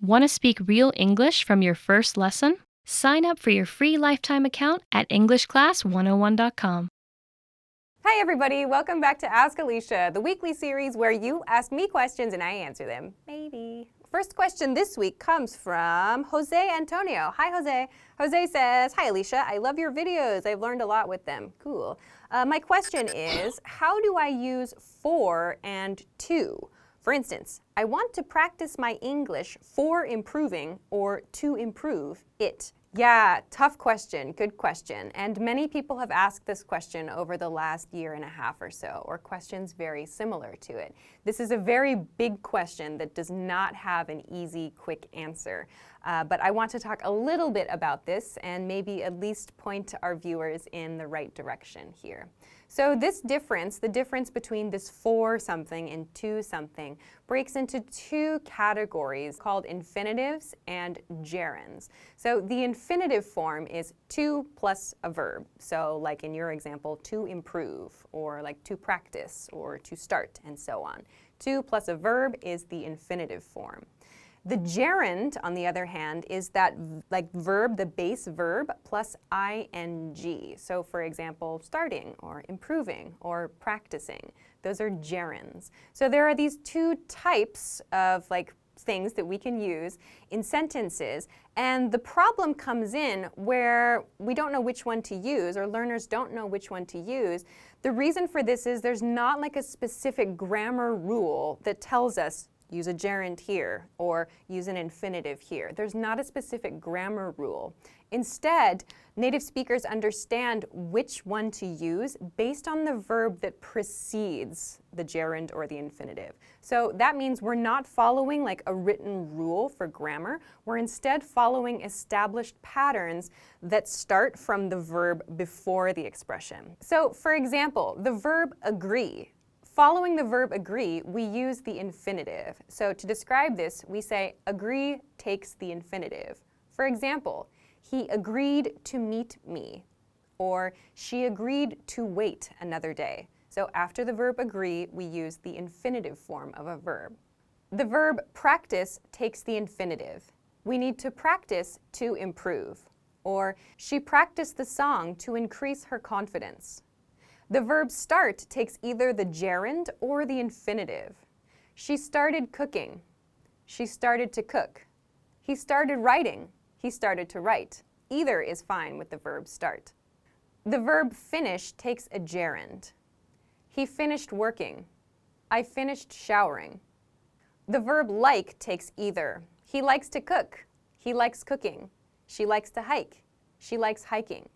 Want to speak real English from your first lesson? Sign up for your free lifetime account at EnglishClass101.com. Hi everybody, welcome back to Ask Alisha, the weekly series where you ask me questions and I answer them. Maybe. First question this week comes from Jose Antonio. Hi Jose. Jose says, "Hi Alisha, I love your videos. I've learned a lot with them." Cool. My question is, how do I use for and to? For instance, I want to practice my English for improving or to improve it. Yeah, tough question, good question. And many people have asked this question over the last year and a half or so, or questions very similar to it. This is a very big question that does not have an easy, quick answer. But I want to talk a little bit about this and maybe at least point our viewers in the right direction here. So this difference, the difference between this for something and to something, breaks into two categories called infinitives and gerunds. So the infinitive form is to plus a verb. So like in your example, to improve, or like to practice, or to start, and so on. To plus a verb is the infinitive form. The gerund, on the other hand, is that verb, the base verb, plus ing. So for example, starting, or improving, or practicing. Those are gerunds. So there are these two types of things that we can use in sentences, and the problem comes in where we don't know which one to use, or learners don't know which one to use. The reason for this is there's not like a specific grammar rule that tells us use a gerund here, or use an infinitive here. There's not a specific grammar rule. Instead, native speakers understand which one to use based on the verb that precedes the gerund or the infinitive. So that means we're not following like a written rule for grammar. We're instead following established patterns that start from the verb before the expression. So for example, the verb agree. Following the verb agree, we use the infinitive. So to describe this, we say agree takes the infinitive. For example, he agreed to meet me, or she agreed to wait another day. So after the verb agree, we use the infinitive form of a verb. The verb practice takes the infinitive. We need to practice to improve, or she practiced the song to increase her confidence. The verb start takes either the gerund or the infinitive. She started cooking. She started to cook. He started writing. He started to write. Either is fine with the verb start. The verb finish takes a gerund. He finished working. I finished showering. The verb like takes either. He likes to cook. He likes cooking. She likes to hike. She likes hiking.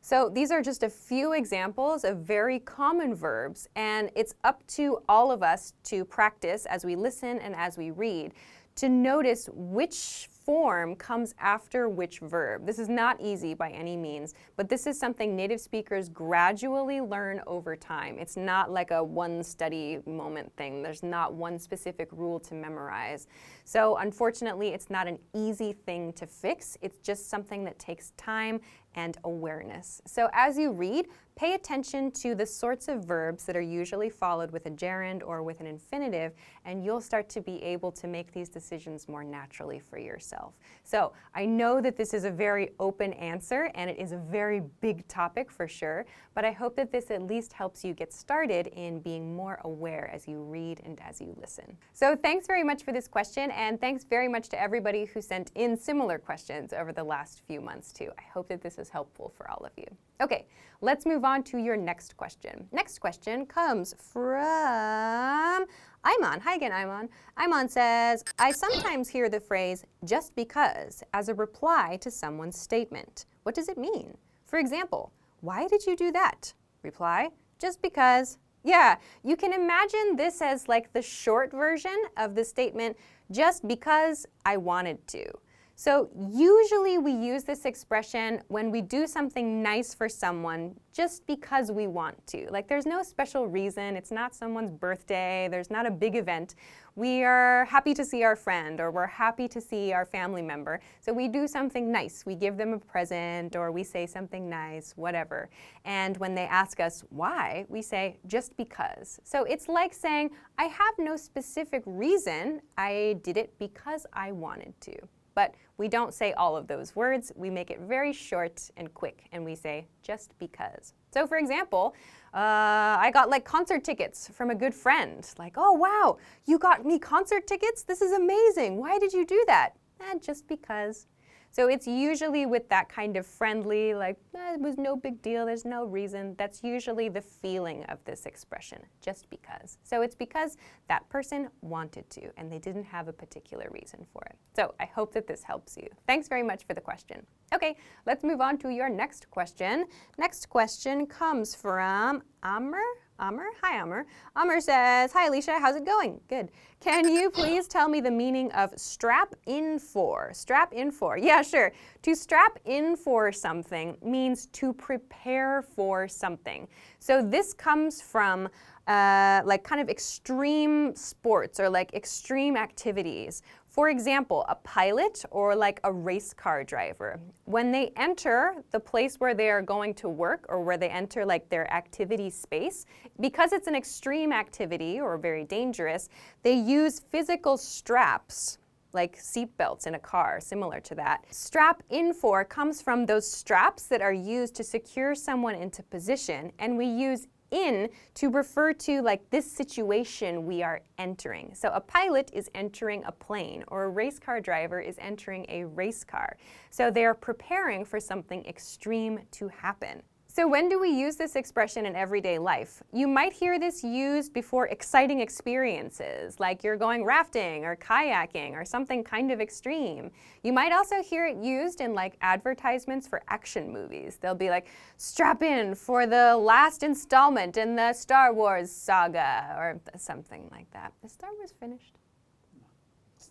So these are just a few examples of very common verbs, and it's up to all of us to practice as we listen and as we read to notice which form comes after which verb. This is not easy by any means, but this is something native speakers gradually learn over time. It's not like a one study moment thing. There's not one specific rule to memorize. So unfortunately, it's not an easy thing to fix. It's just something that takes time and awareness. So as you read, pay attention to the sorts of verbs that are usually followed with a gerund or with an infinitive, and you'll start to be able to make these decisions more naturally for yourself. So I know that this is a very open answer, and it is a very big topic for sure, but I hope that this at least helps you get started in being more aware as you read and as you listen. So thanks very much for this question, and thanks very much to everybody who sent in similar questions over the last few months too. I hope that this is helpful for all of you. Okay, let's move on to your next question. Next question comes from Ayman. Hi again, Ayman. Ayman says, I sometimes hear the phrase just because as a reply to someone's statement. What does it mean? For example, why did you do that? Reply, just because. Yeah, you can imagine this as like the short version of the statement, just because I wanted to. So usually we use this expression when we do something nice for someone just because we want to. Like there's no special reason, it's not someone's birthday, there's not a big event. We are happy to see our friend or we're happy to see our family member. So we do something nice. We give them a present or we say something nice, whatever. And when they ask us why, we say just because. So it's like saying, I have no specific reason, I did it because I wanted to. But we don't say all of those words. We make it very short and quick, and we say just because. So for example, I got like concert tickets from a good friend. Like, oh wow, you got me concert tickets? This is amazing. Why did you do that? Just because. So it's usually with that kind of friendly, like, it was no big deal, there's no reason. That's usually the feeling of this expression, just because. So it's because that person wanted to, and they didn't have a particular reason for it. So I hope that this helps you. Thanks very much for the question. Okay, let's move on to your next question. Next question comes from Amr. Hi Amr. Amr says, hi Alisha, how's it going? Good. Can you please tell me the meaning of strap in for? Strap in for. Yeah, sure. To strap in for something means to prepare for something. So this comes from like kind of extreme sports or like extreme activities. For example, a pilot or like a race car driver. When they enter the place where they are going to work or where they enter like their activity space, because it's an extreme activity or very dangerous, they use physical straps like seat belts in a car, similar to that. Strap in for comes from those straps that are used to secure someone into position, and we use in to refer to like this situation we are entering. So a pilot is entering a plane, or a race car driver is entering a race car. So they are preparing for something extreme to happen. So when do we use this expression in everyday life? You might hear this used before exciting experiences, like you're going rafting or kayaking or something kind of extreme. You might also hear it used in like advertisements for action movies. They'll be like, strap in for the last installment in the Star Wars saga, or something like that. Is Star Wars finished?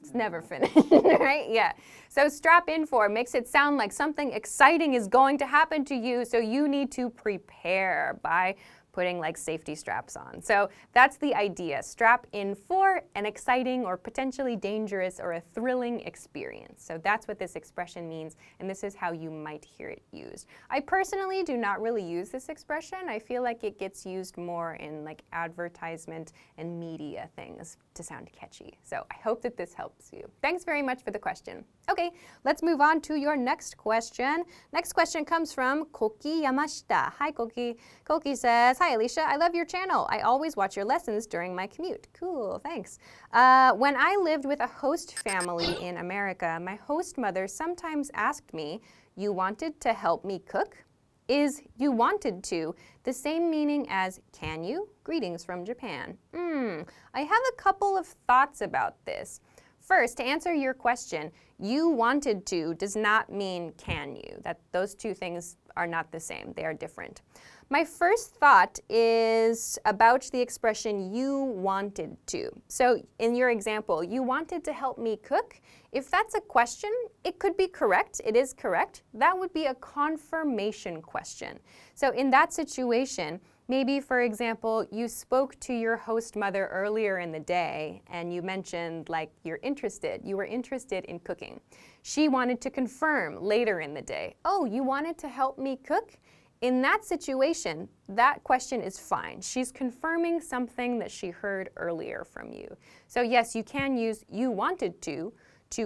It's never finished, right? Yeah. So strap in for makes it sound like something exciting is going to happen to you, so you need to prepare by putting like safety straps on. So that's the idea. Strap in for an exciting or potentially dangerous or a thrilling experience. So that's what this expression means, and this is how you might hear it used. I personally do not really use this expression. I feel like it gets used more in like advertisement and media things to sound catchy. So I hope that this helps you. Thanks very much for the question. Okay, let's move on to your next question. Next question comes from Koki Yamashita. Hi, Koki. Koki says, hi, Alisha. I love your channel. I always watch your lessons during my commute. Cool, thanks. When I lived with a host family in America, my host mother sometimes asked me, you wanted to help me cook? Is you wanted to the same meaning as can you? Greetings from Japan. I have a couple of thoughts about this. First, to answer your question, you wanted to does not mean can you. Those two things are not the same. They are different. My first thought is about the expression you wanted to. So in your example, you wanted to help me cook. If that's a question, it could be correct. It is correct. That would be a confirmation question. So in that situation, maybe, for example, you spoke to your host mother earlier in the day and you mentioned like you were interested in cooking. She wanted to confirm later in the day, oh, you wanted to help me cook? In that situation, that question is fine. She's confirming something that she heard earlier from you. So yes, you can use you wanted to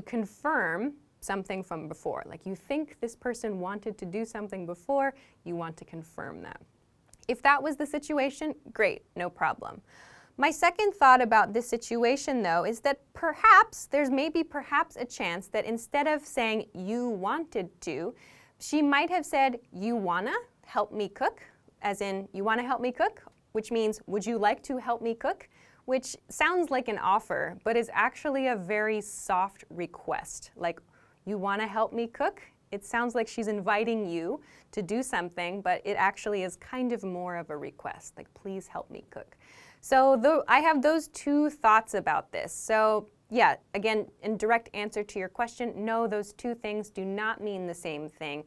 confirm something from before. Like you think this person wanted to do something before, you want to confirm that. If that was the situation, great, no problem. My second thought about this situation, though, is that there's perhaps a chance that instead of saying you wanted to, she might have said, you wanna help me cook? As in, you wanna help me cook? Which means, would you like to help me cook? Which sounds like an offer, but is actually a very soft request. Like, you wanna help me cook? It sounds like she's inviting you to do something, but it actually is kind of more of a request, like please help me cook. So I have those two thoughts about this. So yeah, again, in direct answer to your question, no, those two things do not mean the same thing.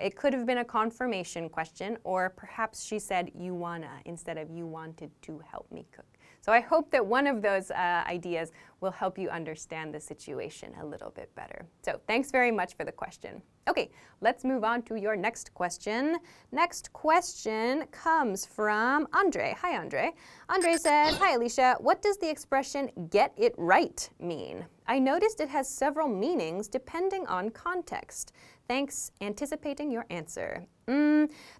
It could have been a confirmation question, or perhaps she said you wanna instead of you wanted to help me cook. So I hope that one of those ideas will help you understand the situation a little bit better. So thanks very much for the question. Okay, let's move on to your next question. Next question comes from Andre. Hi, Andre. Andre said, hi, Alisha. What does the expression get it right mean? I noticed it has several meanings depending on context. Thanks, anticipating your answer.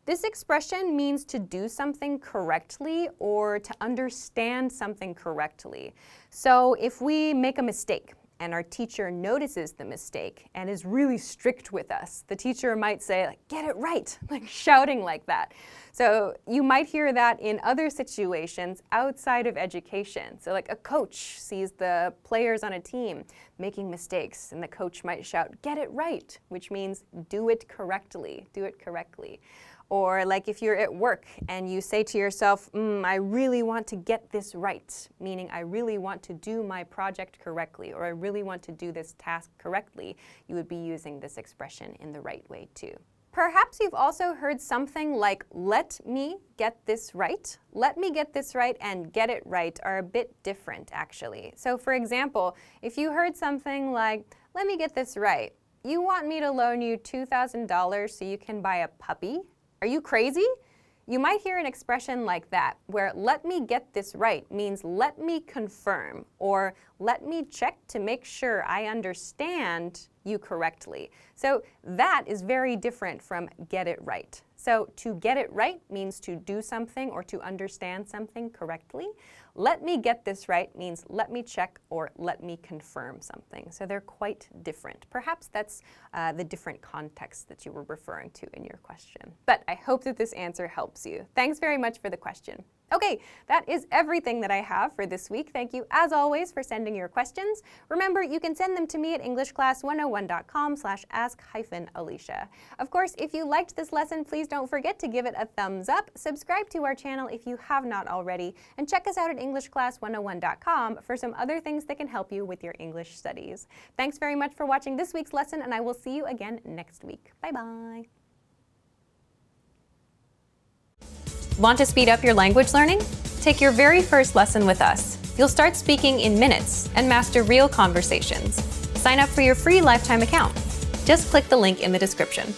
This expression means to do something correctly or to understand something correctly. So if we make a mistake and our teacher notices the mistake and is really strict with us, the teacher might say, like, get it right, like shouting like that. So you might hear that in other situations outside of education. So like a coach sees the players on a team making mistakes and the coach might shout, get it right, which means do it correctly, do it correctly. Or like if you're at work and you say to yourself, I really want to get this right, meaning I really want to do my project correctly, or I really want to do this task correctly, you would be using this expression in the right way too. Perhaps you've also heard something like, let me get this right. Let me get this right and get it right are a bit different, actually. So for example, if you heard something like, let me get this right, you want me to loan you $2,000 so you can buy a puppy? Are you crazy? You might hear an expression like that, where let me get this right means let me confirm, or let me check to make sure I understand you correctly. So that is very different from get it right. So to get it right means to do something or to understand something correctly. Let me get this right means let me check or let me confirm something. So they're quite different. Perhaps that's the different context that you were referring to in your question. But I hope that this answer helps you. Thanks very much for the question. Okay, that is everything that I have for this week. Thank you, as always, for sending your questions. Remember, you can send them to me at EnglishClass101.com/ask-Alisha. Of course, if you liked this lesson, please don't forget to give it a thumbs up, subscribe to our channel if you have not already, and check us out at EnglishClass101.com for some other things that can help you with your English studies. Thanks very much for watching this week's lesson, and I will see you again next week. Bye-bye. Want to speed up your language learning? Take your very first lesson with us. You'll start speaking in minutes and master real conversations. Sign up for your free lifetime account. Just click the link in the description.